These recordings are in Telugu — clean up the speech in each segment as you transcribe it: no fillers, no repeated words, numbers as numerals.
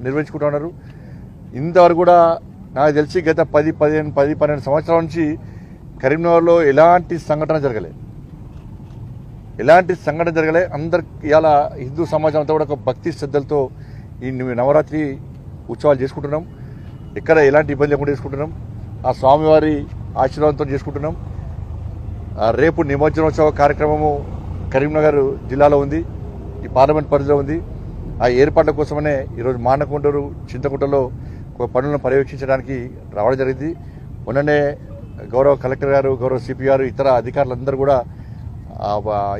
నిర్వహించుకుంటున్నారు. ఇంతవరకు కూడా నాకు తెలిసి గత 10-12 సంవత్సరాల నుంచి కరీంనగర్లో ఎలాంటి సంఘటన జరగలే. అందరికి ఇలా హిందూ సమాజం అంతా కూడా ఒక భక్తి శ్రద్ధలతో ఈ నవరాత్రి ఉత్సవాలు చేసుకుంటున్నాం. ఎక్కడ ఎలాంటి ఇబ్బంది లేకుండా చేసుకుంటున్నాం. ఆ స్వామివారి ఆశీర్వాదంతో చేసుకుంటున్నాం. రేపు నిమజ్జనోత్సవ కార్యక్రమము కరీంనగర్ జిల్లాలో ఉంది, ఈ పార్లమెంట్ పరిధిలో ఉంది. ఆ ఏర్పాట్ల కోసమనే ఈరోజు మానకొండూరు చింతకుంటలో పనులను పర్యవేక్షించడానికి రావడం జరిగింది. మొన్ననే గౌరవ కలెక్టర్ గారు, గౌరవ సిపి గారు, ఇతర అధికారులందరూ కూడా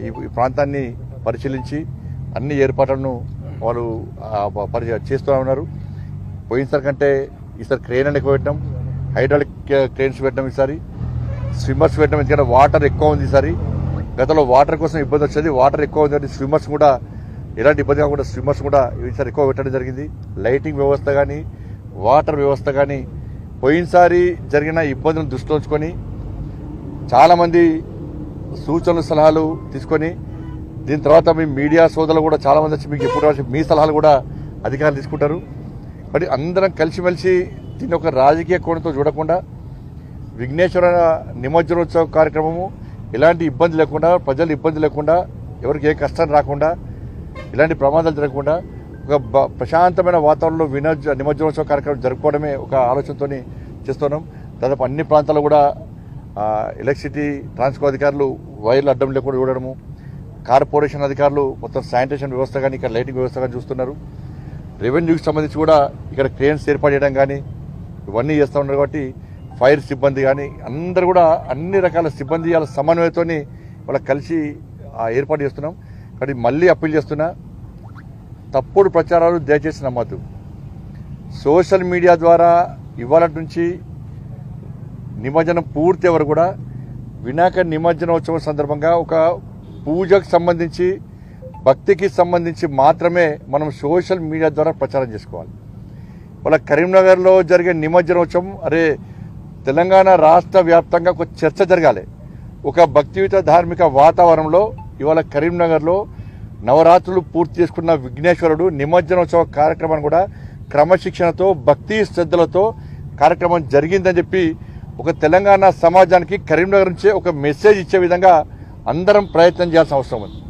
ఈ ప్రాంతాన్ని పరిశీలించి అన్ని ఏర్పాట్లను వాళ్ళు చేస్తూ ఉన్నారు. పోయినసారి కంటే ఈసారి క్రేన్ అని ఎక్కువ పెట్టడం, హైడ్రాలిక్ క్రేన్స్ పెట్టడం, ఈసారి స్విమ్మర్స్ పెట్టడం. ఎందుకంటే వాటర్ ఎక్కువ ఉంది ఈసారి. గతంలో వాటర్ కోసం ఇబ్బంది వచ్చేది, వాటర్ ఎక్కువ ఉంది. స్విమ్మర్స్ కూడా ఎలాంటి ఇబ్బంది కాకుండా స్విమ్మర్స్ కూడా ఈసారి ఎక్కువ పెట్టడం జరిగింది. లైటింగ్ వ్యవస్థ కానీ, వాటర్ వ్యవస్థ కానీ పోయినసారి జరిగిన ఇబ్బందులను దృష్టిలో ఉంచుకొని చాలామంది సూచనలు సలహాలు తీసుకొని దీని తర్వాత మీ మీడియా సోదరులు కూడా చాలామంది వచ్చి మీకు ఎప్పుడు మీ సలహాలు కూడా అధికారులు తీసుకుంటారు. మరి అందరం కలిసిమెలిసి దీన్ని ఒక రాజకీయ కోణంతో చూడకుండా విఘ్నేశ్వర నిమజ్జనోత్సవ కార్యక్రమము ఎలాంటి ఇబ్బంది లేకుండా, ప్రజలు ఇబ్బంది లేకుండా, ఎవరికి ఏ కష్టం రాకుండా, ఇలాంటి ప్రమాదాలు జరగకుండా ఒక ప్రశాంతమైన వాతావరణంలో నిమజ్జనోత్సవ కార్యక్రమం జరుపుకోవడమే ఒక ఆలోచనతో చేస్తున్నాం. దాదాపు అన్ని ప్రాంతాల్లో కూడా ఎలక్ట్రిసిటీ ట్రాన్స్కో అధికారులు వైర్లు అడ్డం లేకుండా చూడడము, కార్పొరేషన్ అధికారులు మొత్తం శానిటేషన్ వ్యవస్థ కానీ, ఇక్కడ లైటింగ్ వ్యవస్థ కానీ చూస్తున్నారు. రెవెన్యూకి సంబంధించి కూడా ఇక్కడ క్రేన్స్ ఏర్పాటు చేయడం కానీ ఇవన్నీ చేస్తూ ఉన్నారు. కాబట్టి ఫైర్ సిబ్బంది కానీ అందరూ కూడా అన్ని రకాల సిబ్బంది వాళ్ళ సమన్వయంతో వాళ్ళకి కలిసి ఏర్పాటు చేస్తున్నాం. కాబట్టి మళ్ళీ అప్పీల్ చేస్తున్నా, తప్పుడు ప్రచారాలు దయచేసి నమ్మద్దు. సోషల్ మీడియా ద్వారా ఇవాళ నుంచి నిమజ్జనం పూర్తి వరకు కూడా వినాయక నిమజ్జనోత్సవం సందర్భంగా ఒక పూజకు సంబంధించి, భక్తికి సంబంధించి మాత్రమే మనం సోషల్ మీడియా ద్వారా ప్రచారం చేసుకోవాలి. వాళ్ళ కరీంనగర్లో జరిగే నిమజ్జనోత్సవం తెలంగాణ రాష్ట్ర వ్యాప్తంగా ఒక చర్చ జరగాలి. ఒక భక్తియుత ధార్మిక వాతావరణంలో ఇవాళ కరీంనగర్లో నవరాత్రులు పూర్తి చేసుకున్న విఘ్నేశ్వరుడు నిమజ్జనోత్సవ కార్యక్రమాన్ని కూడా క్రమశిక్షణతో, భక్తి శ్రద్ధలతో కార్యక్రమం జరిగిందని చెప్పి ఒక తెలంగాణ సమాజానికి కరీంనగర్ నుంచే ఒక మెసేజ్ ఇచ్చే విధంగా అందరం ప్రయత్నం చేయాల్సిన అవసరం ఉంది.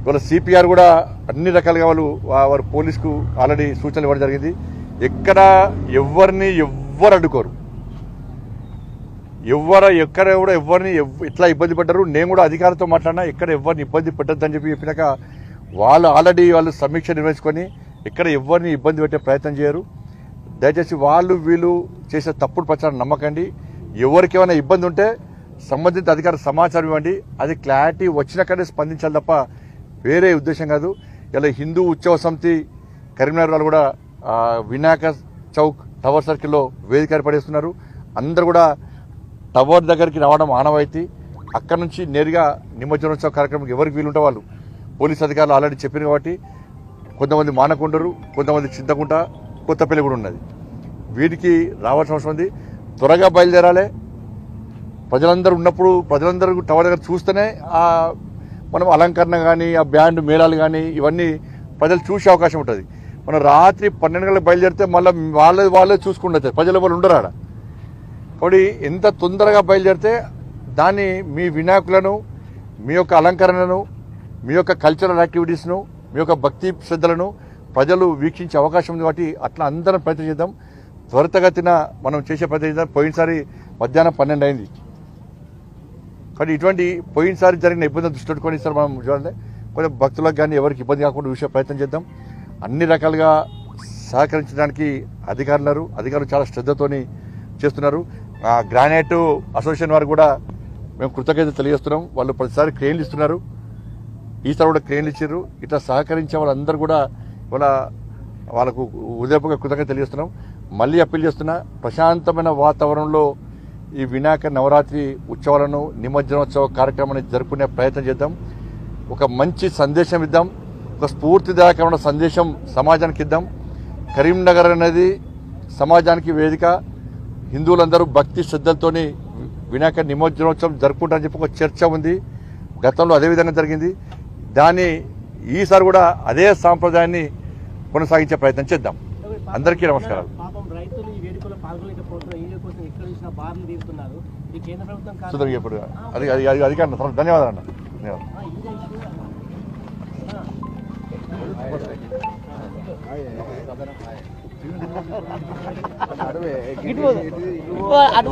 ఇవాళ సిపిఆర్ కూడా అన్ని రకాలుగా వారు పోలీసుకు ఆల్రెడీ సూచనలు ఇవ్వడం జరిగింది. ఎక్కడ ఎవ్వరు అడ్డుకోరు, ఎక్కడ కూడా ఎవరిని ఎట్లా ఇబ్బంది పడ్డారు. నేను కూడా అధికారులతో మాట్లాడినా ఎక్కడ ఎవరిని ఇబ్బంది పెట్టద్దని చెప్పినాక వాళ్ళు ఆల్రెడీ సమీక్ష నిర్వహించుకొని ఎక్కడ ఎవరిని ఇబ్బంది పెట్టే ప్రయత్నం చేయరు. దయచేసి వీళ్ళు చేసే తప్పుడు ప్రచారం నమ్మకండి. ఎవరికి ఏమైనా ఇబ్బంది ఉంటే సంబంధిత అధికార సమాచారం ఇవ్వండి. అది క్లారిటీ వచ్చినాకనే స్పందించాలి తప్ప వేరే ఉద్దేశం కాదు. ఇలా హిందూ ఉత్సవ సమితి కరీంనగర్ వాళ్ళు కూడా వినాయక చౌక్ టవర్ సర్కిల్లో వేదిక ఏర్పడేస్తున్నారు. అందరూ కూడా టవర్ దగ్గరికి రావడం ఆనవాయితీ. అక్కడ నుంచి నేరుగా నిమజ్జనోత్సవ కార్యక్రమం ఎవరికి వీలుంటే వాళ్ళు పోలీస్ అధికారులు ఆల్రెడీ చెప్పారు. కాబట్టి కొంతమంది మానకొండరు, కొంతమంది చింతకుంట, కొత్తపల్లి కూడా ఉన్నది. వీటికి రావాల్సిన అవసరం ఉంది. త్వరగా బయలుదేరాలి. ప్రజలందరూ ఉన్నప్పుడు ప్రజలందరూ టవర్ దగ్గర చూస్తేనే మనం అలంకరణ కానీ, ఆ బ్యాండ్ మేళాలు కానీ ఇవన్నీ ప్రజలు చూసే అవకాశం ఉంటుంది. మనం రాత్రి 12 గంటలకు బయలుదేరితే మళ్ళీ వాళ్ళే చూసుకుంటారు, ప్రజలు వాళ్ళు ఉండరు ఆడ. కాబట్టి ఎంత తొందరగా బయలుదేరితే దాన్ని మీ వినాయకులను, మీ యొక్క అలంకరణను, మీ యొక్క కల్చరల్ యాక్టివిటీస్ను, మీ యొక్క భక్తి శ్రద్ధలను ప్రజలు వీక్షించే అవకాశం ఉంది. కాబట్టి అట్లా అందరం ప్రయత్నం చేద్దాం. త్వరితగతిన మనం చేసే ప్రయత్నం చేద్దాం. పోయినసారి మధ్యాహ్నం 12 అయింది. కానీ ఇటువంటి పోయినసారి జరిగిన ఇబ్బందులు దృష్టి పెట్టుకొని సార్ మనం చూడాలి. కొంచెం భక్తులకు కానీ ఎవరికి ఇబ్బంది కాకుండా చూసే ప్రయత్నం చేద్దాం. అన్ని రకాలుగా సహకరించడానికి అధికారులు చాలా శ్రద్ధతోని చేస్తున్నారు. గ్రానైట్ అసోసియేషన్ వారు కూడా మేము కృతజ్ఞత తెలియజేస్తున్నాం. వాళ్ళు ప్రతిసారి క్రేన్లు ఇస్తున్నారు, ఈసారి కూడా క్రేన్లు ఇచ్చారు. ఇట్లా సహకరించే వాళ్ళందరూ కూడా వాళ్ళకు ఉదయపూర్వక కృతజ్ఞత తెలియజేస్తున్నాం. మళ్ళీ అప్పీల్ చేస్తున్నా, ప్రశాంతమైన వాతావరణంలో ఈ వినాయక నవరాత్రి ఉత్సవాలను, నిమజ్జనోత్సవ కార్యక్రమాన్ని జరుపుకునే ప్రయత్నం చేద్దాం. ఒక మంచి సందేశం ఇద్దాం, ఒక స్ఫూర్తిదాయకమైన సందేశం సమాజానికి ఇద్దాం. కరీంనగర్ అనేది సమాజానికి వేదిక. హిందువులందరూ భక్తి శ్రద్ధలతోని వినాయక నిమజ్జనోత్సవం జరుపుకుంటారని చెప్పి ఒక చర్చ ఉంది. గతంలో అదే విధంగా జరిగింది. దాన్ని ఈసారి కూడా అదే సాంప్రదాయాన్ని కొనసాగించే ప్రయత్నం చేద్దాం. అందరికీ నమస్కారాలు. పాపం రైతులు ఈ వేడుకలో పాల్గొనకపోతున్నారు, ఈ కోసం ఎక్కడ చూసినా బార్లు తీరుతున్నారు. ఈ కేంద్ర ప్రభుత్వం సుధర్ ఇప్పుడు అది అది అది అది కాదు. ధన్యవాదాలు అన్న. ధన్యవాదాలు. అటు